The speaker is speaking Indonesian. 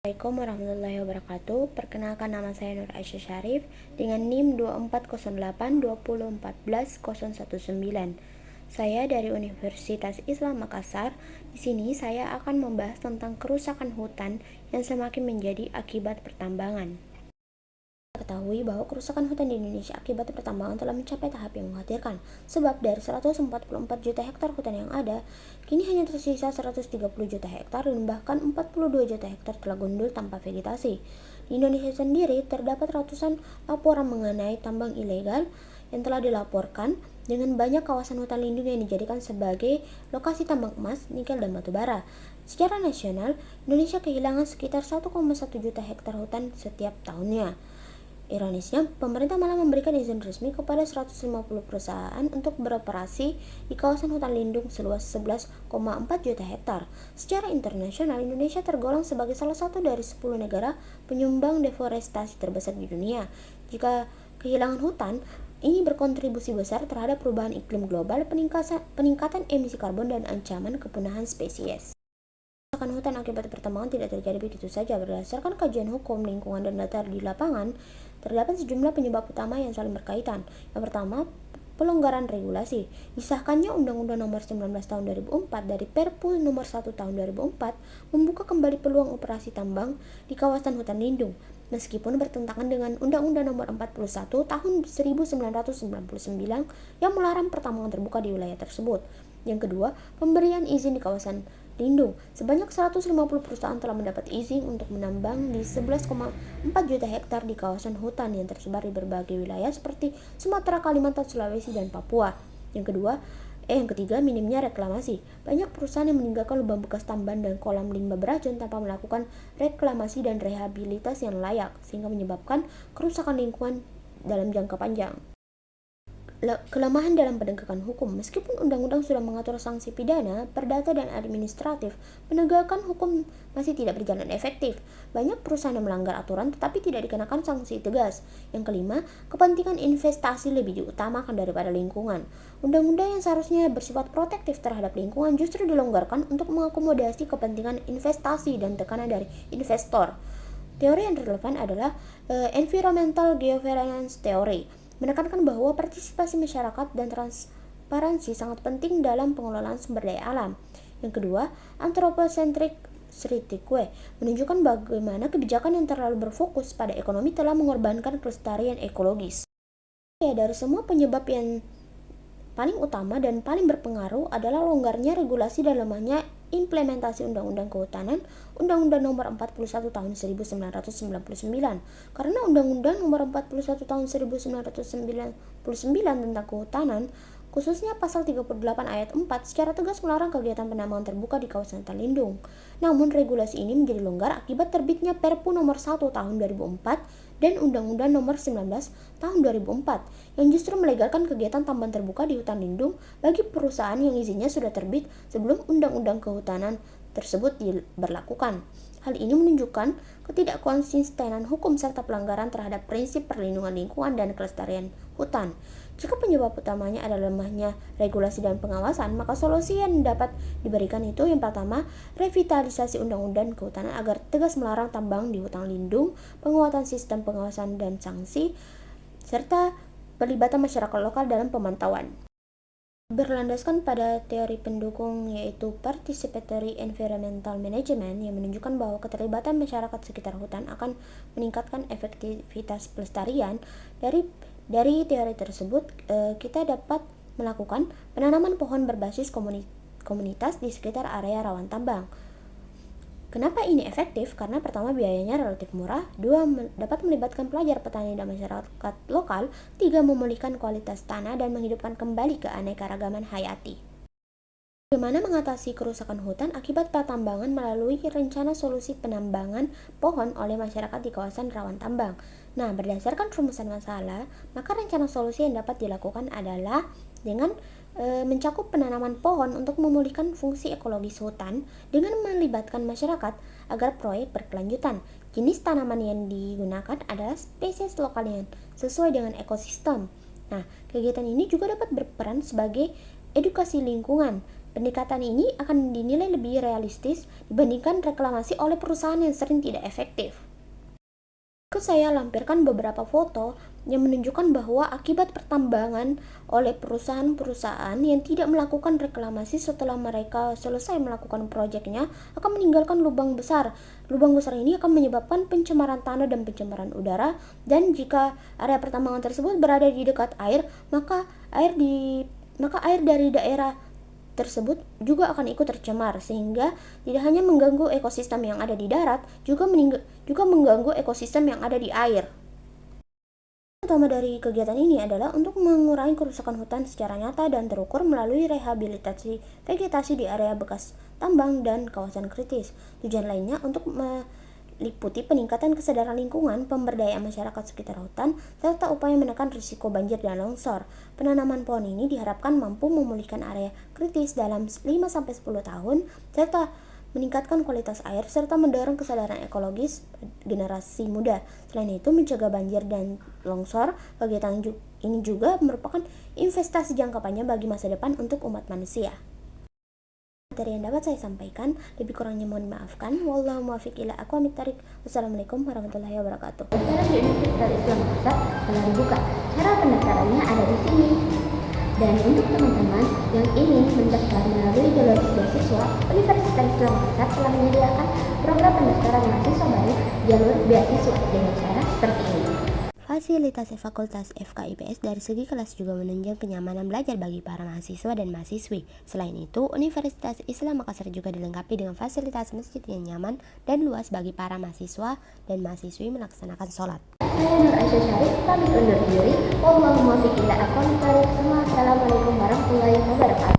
Assalamualaikum warahmatullahi wabarakatuh. Perkenalkan, nama saya Nur Aisyah Syarif dengan NIM 240820140119. Saya dari Universitas Islam Makassar. Di sini saya akan membahas tentang kerusakan hutan yang semakin menjadi akibat pertambangan. Ketahui bahwa kerusakan hutan di Indonesia akibat pertambangan telah mencapai tahap yang mengkhawatirkan, sebab dari 144 juta hektar hutan yang ada, kini hanya tersisa 130 juta hektar dan bahkan 42 juta hektar telah gundul tanpa vegetasi. Di Indonesia sendiri terdapat ratusan laporan mengenai tambang ilegal yang telah dilaporkan, dengan banyak kawasan hutan lindung yang dijadikan sebagai lokasi tambang emas, nikel, dan batu bara. Secara nasional, Indonesia kehilangan sekitar 1,1 juta hektar hutan setiap tahunnya. Ironisnya, pemerintah malah memberikan izin resmi kepada 150 perusahaan untuk beroperasi di kawasan hutan lindung seluas 11,4 juta hektar. Secara internasional, Indonesia tergolong sebagai salah satu dari 10 negara penyumbang deforestasi terbesar di dunia. Jika kehilangan hutan, ini berkontribusi besar terhadap perubahan iklim global, peningkatan emisi karbon, dan ancaman kepunahan spesies. Kerusakan hutan akibat pertambangan tidak terjadi begitu saja. Berdasarkan kajian hukum lingkungan dan data di lapangan, terdapat sejumlah penyebab utama yang saling berkaitan. Yang pertama, pelonggaran regulasi. Disahkannya Undang-Undang Nomor 19 Tahun 2004 dari Perpu Nomor 1 Tahun 2004 membuka kembali peluang operasi tambang di kawasan hutan lindung, meskipun bertentangan dengan Undang-Undang Nomor 41 Tahun 1999 yang melarang pertambangan terbuka di wilayah tersebut. Yang kedua, pemberian izin di kawasan lindung. Sebanyak 150 perusahaan telah mendapat izin untuk menambang di 11,4 juta hektar di kawasan hutan yang tersebar di berbagai wilayah seperti Sumatera, Kalimantan, Sulawesi, dan Papua. Yang ketiga, minimnya reklamasi. Banyak perusahaan yang meninggalkan lubang bekas tamban dan kolam limbah beracun tanpa melakukan reklamasi dan rehabilitasi yang layak, sehingga menyebabkan kerusakan lingkungan dalam jangka panjang. Kelemahan dalam penegakan hukum. Meskipun undang-undang sudah mengatur sanksi pidana, perdata, dan administratif, penegakan hukum masih tidak berjalan efektif. Banyak perusahaan yang melanggar aturan tetapi tidak dikenakan sanksi tegas. Yang kelima, kepentingan investasi lebih diutamakan daripada lingkungan. Undang-undang yang seharusnya bersifat protektif terhadap lingkungan justru dilonggarkan untuk mengakomodasi kepentingan investasi dan tekanan dari investor. Teori yang relevan adalah Environmental Geovariance Theory, menekankan bahwa partisipasi masyarakat dan transparansi sangat penting dalam pengelolaan sumber daya alam. Yang kedua, anthropocentric critique menunjukkan bagaimana kebijakan yang terlalu berfokus pada ekonomi telah mengorbankan kelestarian ekologis. Dari semua penyebab yang paling utama dan paling berpengaruh adalah longgarnya regulasi dan lemahnya implementasi Undang-Undang Kehutanan, Undang-Undang Nomor 41 Tahun 1999. Karena Undang-Undang Nomor 41 Tahun 1999 tentang kehutanan, khususnya pasal 38 ayat 4, secara tegas melarang kegiatan penambangan terbuka di kawasan hutan lindung. Namun regulasi ini menjadi longgar akibat terbitnya Perpu Nomor 1 Tahun 2004 dan Undang-Undang Nomor 19 Tahun 2004 yang justru melegalkan kegiatan tambang terbuka di hutan lindung bagi perusahaan yang izinnya sudah terbit sebelum Undang-Undang Kehutanan tersebut diberlakukan. Hal ini menunjukkan ketidakkonsistenan hukum serta pelanggaran terhadap prinsip perlindungan lingkungan dan kelestarian hutan. Jika penyebab utamanya adalah lemahnya regulasi dan pengawasan, maka solusi yang dapat diberikan itu yang pertama, revitalisasi Undang-Undang Kehutanan agar tegas melarang tambang di hutan lindung, penguatan sistem pengawasan dan sanksi, serta pelibatan masyarakat lokal dalam pemantauan. Berlandaskan pada teori pendukung yaitu Participatory Environmental Management yang menunjukkan bahwa keterlibatan masyarakat sekitar hutan akan meningkatkan efektivitas pelestarian. Dari teori tersebut, kita dapat melakukan penanaman pohon berbasis komunitas di sekitar area rawan tambang. Kenapa ini efektif? Karena pertama, biayanya relatif murah, dua, dapat melibatkan pelajar, petani, dan masyarakat lokal, tiga, memulihkan kualitas tanah dan menghidupkan kembali keanekaragaman hayati. Bagaimana mengatasi kerusakan hutan akibat pertambangan melalui rencana solusi penambangan pohon oleh masyarakat di kawasan rawan tambang? Nah, berdasarkan rumusan masalah, maka rencana solusi yang dapat dilakukan adalah dengan mencakup penanaman pohon untuk memulihkan fungsi ekologis hutan dengan melibatkan masyarakat agar proyek berkelanjutan. Jenis tanaman yang digunakan adalah spesies lokal yang sesuai dengan ekosistem. Nah, kegiatan ini juga dapat berperan sebagai edukasi lingkungan Pendekatan ini akan dinilai lebih realistis dibandingkan reklamasi oleh perusahaan yang sering tidak efektif. Saya lampirkan beberapa foto yang menunjukkan bahwa akibat pertambangan oleh perusahaan-perusahaan yang tidak melakukan reklamasi setelah mereka selesai melakukan proyeknya akan meninggalkan lubang besar. Lubang besar ini akan menyebabkan pencemaran tanah dan pencemaran udara, dan jika area pertambangan tersebut berada di dekat air, maka air dari daerah tersebut juga akan ikut tercemar, sehingga tidak hanya mengganggu ekosistem yang ada di darat, juga mengganggu ekosistem yang ada di air. Utama dari kegiatan ini adalah untuk mengurangi kerusakan hutan secara nyata dan terukur melalui rehabilitasi vegetasi di area bekas tambang dan kawasan kritis. Tujuan lainnya untuk meliputi peningkatan kesadaran lingkungan, pemberdayaan masyarakat sekitar hutan, serta upaya menekan risiko banjir dan longsor. Penanaman pohon ini diharapkan mampu memulihkan area kritis dalam 5-10 tahun, serta meningkatkan kualitas air, serta mendorong kesadaran ekologis generasi muda. Selain itu, mencegah banjir dan longsor. Kegiatan ini juga merupakan investasi jangka panjang bagi masa depan untuk umat manusia. Materi yang dapat saya sampaikan, lebih kurangnya mohon maafkan. Wallahu muwaffiq ila aqwamit thoriq. Wassalamualaikum warahmatullahi wabarakatuh. Pendaftaran di Universitas Islam Makassar telah dibuka. Cara pendaftarannya ada di sini. Dan untuk teman-teman yang ingin mendaftar melalui jalur beasiswa, Universitas Islam Makassar telah menyediakan program pendaftaran mahasiswa baru jalur beasiswa dengan cara seperti ini. Fasilitas Fakultas FKIPS dari segi kelas juga menunjang kenyamanan belajar bagi para mahasiswa dan mahasiswi. Selain itu, Universitas Islam Makassar juga dilengkapi dengan fasilitas masjid yang nyaman dan luas bagi para mahasiswa dan mahasiswi melaksanakan sholat. Saya Nur Aisyah Syarif, pamit undur diri. Wallahu muwaffiq ila aqwamit thoriq. Assalamualaikum warahmatullahi wabarakatuh.